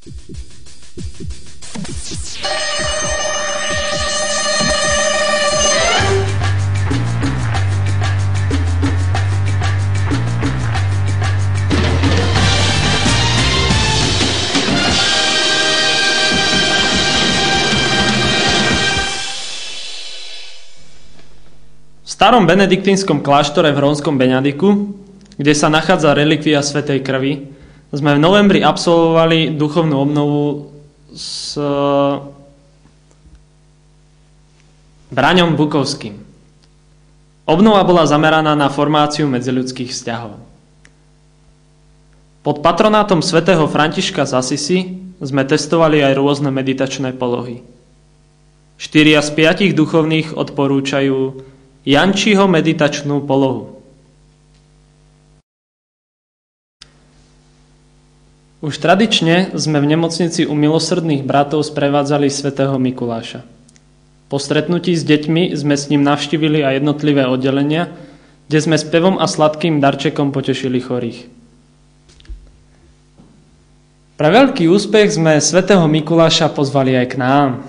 V starom benediktínskom kláštore v Hrónskom Beňadiku, kde sa nachádza relikvia svätej krvi, sme v novembri absolvovali duchovnú obnovu s Braňom Bukovským. Obnova bola zameraná na formáciu medziľudských vzťahov. Pod patronátom svätého Františka z Asisi sme testovali aj rôzne meditačné polohy. 4 z 5 duchovných odporúčajú Jančiho meditačnú polohu. Už tradične sme v nemocnici u milosrdných bratov sprevádzali svätého Mikuláša. Po stretnutí s deťmi sme s ním navštívili aj jednotlivé oddelenia, kde sme spevom a sladkým darčekom potešili chorých. Pre veľký úspech sme svätého Mikuláša pozvali aj k nám.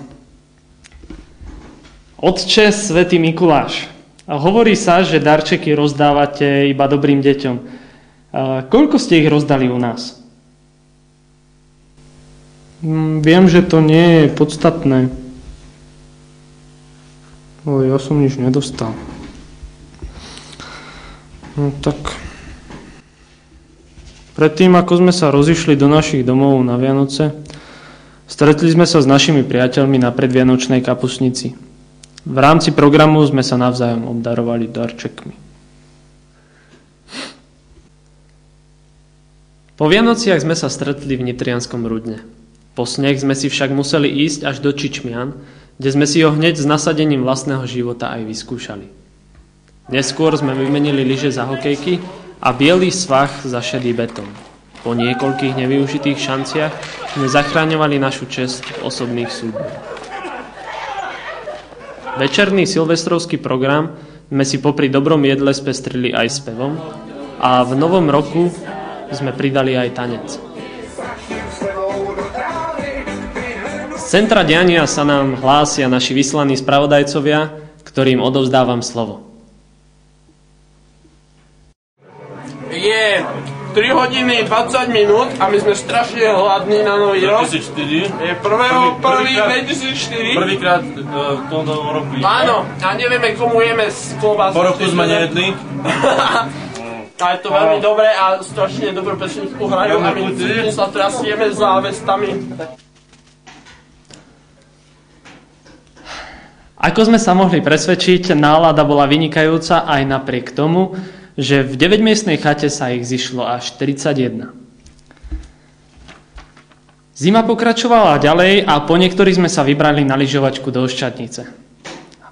Otče, svätý Mikuláš, a hovorí sa, že darčeky rozdávate iba dobrým deťom. Koľko ste ich rozdali u nás? Viem, že to nie je podstatné. Ale ja som nič nedostal. No tak. Predtým, ako sme sa rozišli do našich domov na Vianoce, stretli sme sa s našimi priateľmi na predvianočnej kapustnici. V rámci programu sme sa navzájom obdarovali darčekmi. Po Vianociach sme sa stretli v Nitrianskom Rudne. Po sneh sme si však museli ísť až do Čičmian, kde sme si ho hneď s nasadením vlastného života aj vyskúšali. Neskôr sme vymenili lyže za hokejky a biely svah za šedý betón. Po niekoľkých nevyužitých šanciach sme zachraňovali našu česť v osobných súbojoch. Večerný silvestrovský program sme si popri dobrom jedle spestrili aj spevom a v novom roku sme pridali aj tanec. Z centra diania sa nám hlásia naši vyslaní spravodajcovia, ktorým odovzdávam slovo. Je 3 hodiny 20 minút a my sme strašne hladní na Nový rok. 2004. Je 1.1.2004. Prvýkrát v tomto roku. Áno, a nevieme komu jeme z klobásy. Po roku sme nejedli. A je to veľmi dobré a strašne dobré pesničku hrajú a my sa trasieme za vestami. Ako sme sa mohli presvedčiť, nálada bola vynikajúca aj napriek tomu, že v 9-miestnej chate sa ich zišlo až 41. Zima pokračovala ďalej a po niektorých sme sa vybrali na lyžovačku do Oščadnice.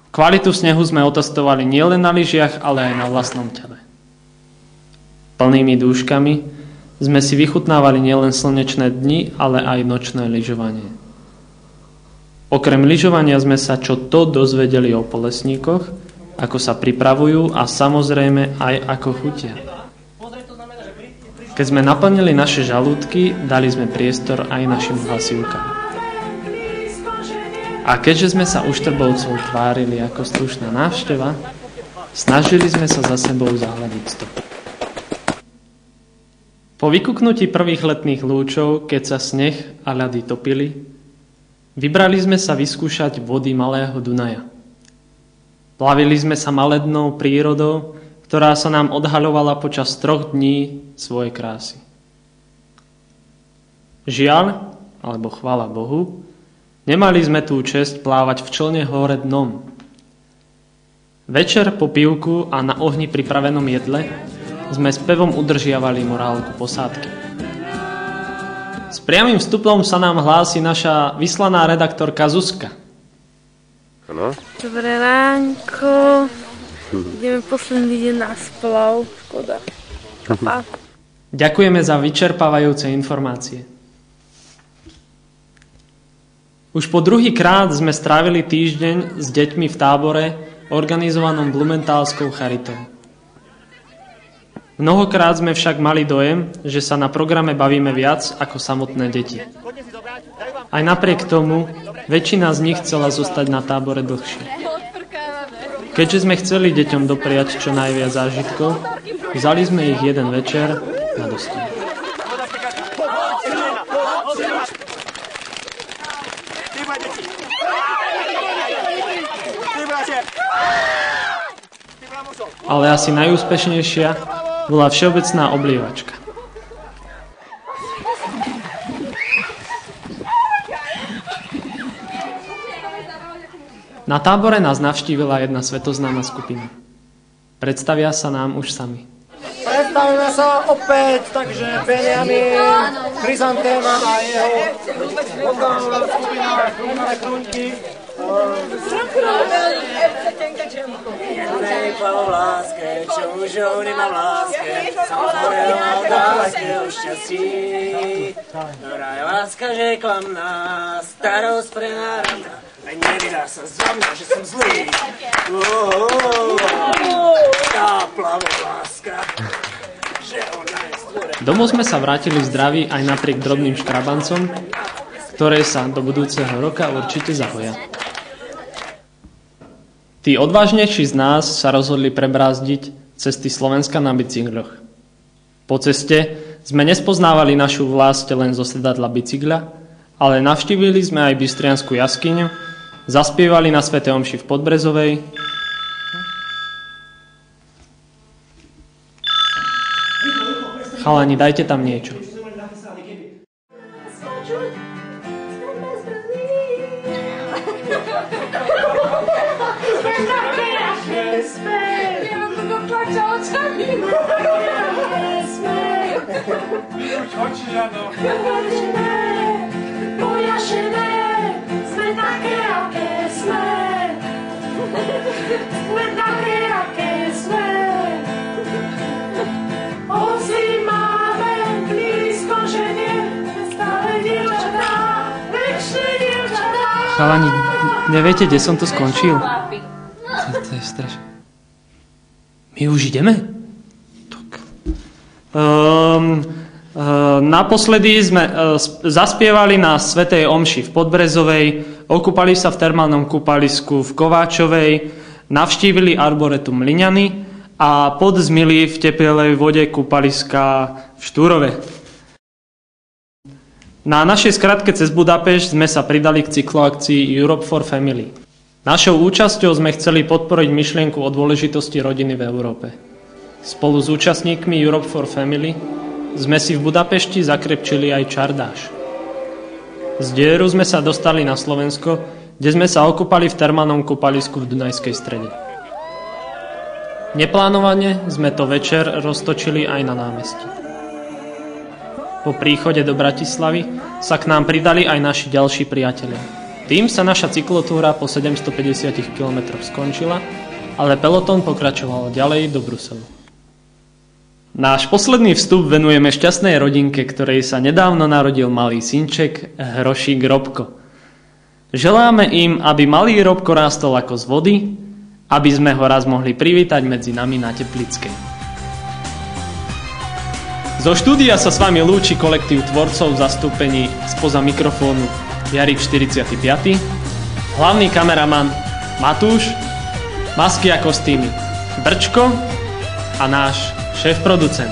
Kvalitu snehu sme otestovali nielen na lyžiach, ale aj na vlastnom tele. Plnými dúškami sme si vychutnávali nielen slnečné dni, ale aj nočné lyžovanie. Okrem lyžovania sme sa čo to dozvedeli o polesníkoch, ako sa pripravujú a samozrejme aj ako chutia. Keď sme naplnili naše žalúdky, dali sme priestor aj našim hlasivkám. A keďže sme sa uštrbovcov tvárili ako slušná návšteva, snažili sme sa za sebou zahľadiť stopy. Po vykuknutí prvých letných lúčov, keď sa sneh a ľady topili, vybrali sme sa vyskúšať vody malého Dunaja. Plavili sme sa malednou prírodou, ktorá sa nám odhaľovala počas 3 dní svojej krásy. Žiaľ, alebo chvála Bohu, nemali sme tú česť plávať v člne hore dnom. Večer po pivku a na ohni pripravenom jedle sme spevom udržiavali morálku posádky. S priamym vstupom sa nám hlási naša vyslaná redaktorka Zuzka. Ano? Dobré ránko. Ideme posledný deň na splav. Škoda. Pa. Ďakujeme za vyčerpávajúce informácie. Už po druhý krát sme strávili týždeň s deťmi v tábore organizovanom Blumentálskou charitou. Mnohokrát sme však mali dojem, že sa na programe bavíme viac ako samotné deti. Aj napriek tomu, väčšina z nich chcela zostať na tábore dlhšie. Keďže sme chceli deťom dopriať čo najviac zážitkov, vzali sme ich jeden večer na dostup. Ale asi najúspešnejšia bola všeobecná oblievačka. Na tábore nás navštívila jedna svetoznáma skupina. Predstavia sa nám už sami. Predstavíme sa opäť, takže Benjamin, Chrysantéma a jeho odvážna skupina Krúňky. Nekla o láske, čo mužov nemá v láske, samozrejme o láske o šťastí. Dobrá je láska, že je klamná, starosť pre národná, aj nevydá sa za mňa, že som zlý. Tá plavo láska, že ona je stvorená. Domov sme sa vrátili zdraví aj napriek drobným škrabancom, ktoré sa do budúceho roka určite zahoja. Tí odvážnejší z nás sa rozhodli prebrázdiť cesty Slovenska na bicykloch. Po ceste sme nespoznávali našu vlast len zo sedadla bicykla, ale navštívili sme aj Bystriansku jaskyňu, zaspievali na svätej omši v Podbrezovej, chalani, dajte tam niečo. Chalani, neviete, kde som to skončil? To je strašné. My už ideme? Naposledy sme zaspievali na svätej omši v Podbrezovej, okúpali sa v termálnom kúpalisku v Kováčovej, navštívili arboretum Mlyňany a podzmili v teplej vode kúpaliska v Štúrove. Na našej skratke cez Budapešť sme sa pridali k cykloakcii Europe for Family. Našou účasťou sme chceli podporiť myšlienku o dôležitosti rodiny v Európe. Spolu s účastníkmi Europe for Family sme si v Budapešti zakrepčili aj čardáš. Z Dieru sme sa dostali na Slovensko, kde sme sa okúpali v termálnom kúpalisku v Dunajskej Strede. Neplánovane sme to večer roztočili aj na námestí. Po príchode do Bratislavy sa k nám pridali aj naši ďalší priatelia. Tým sa naša cyklotúra po 750 km skončila, ale pelotón pokračoval ďalej do Bruselu. Náš posledný vstup venujeme šťastnej rodinke, ktorej sa nedávno narodil malý synček Hrošík Robko. Želáme im, aby malý Robko rástol ako z vody, aby sme ho raz mohli privítať medzi nami na Teplickej. Zo štúdia sa s vami lúči kolektív tvorcov v zastúpení spoza mikrofónu Jarik 45, hlavný kameraman Matúš, masky a kostýmy Brčko a náš šéf-producent